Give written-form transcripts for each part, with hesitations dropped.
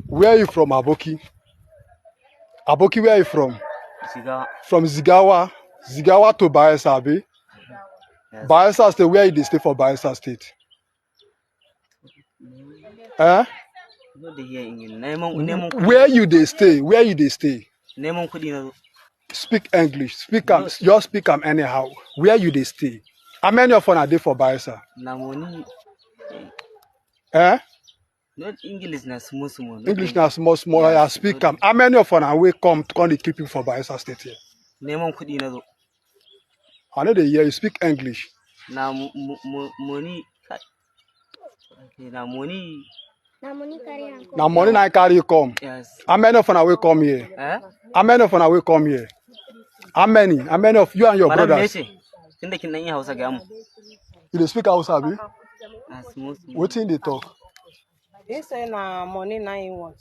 Where are you from, Aboki? Aboki, where are you from? Zigawa. From Zigawa. Zigawa to Bayelsa, abi? Yes. Bayelsa State, where you dey stay for Bayelsa State? Eh? No dey hear English. Name Where you dey stay? Where you dey stay? Name kudi na. Speak English. Speak am. Just speak am anyhow. Where you dey stay? How many of una dey for Bayelsa? Na money. Eh? Not English na small. English na small. I speak am. How many of una wey come dey keep you for Bayelsa State here? Name kudi na zo. I know dey hear you speak English. Na money. Okay, na money. Na money na carry you come. Yes. How many of una wey come here? Eh? How many of una wey come here? How many? How many of you and your brothers? Tunda kin dan yi Hausa ga mu. You dey speak Hausa, abi? Small. Wetin dey talk? He say na money na he want.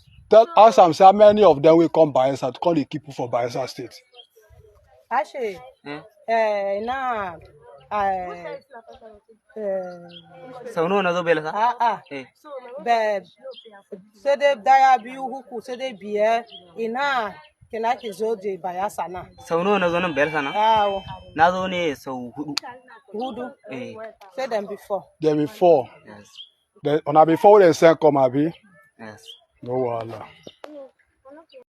Ask am say how many of them will come Bayelsa to come dey keep you for Bayelsa State? Actually, na Sau nawa na zo Belsa? Be sai dai daya biyu huku sai dai biyar ina kina ki zo je Bayelsa na. Sau nawa na zo nan Belsa na? Na zo ne sau 4. Hudu? Say them before. Them before. Yes. Then, before they send come, abi? Yes. No wahala.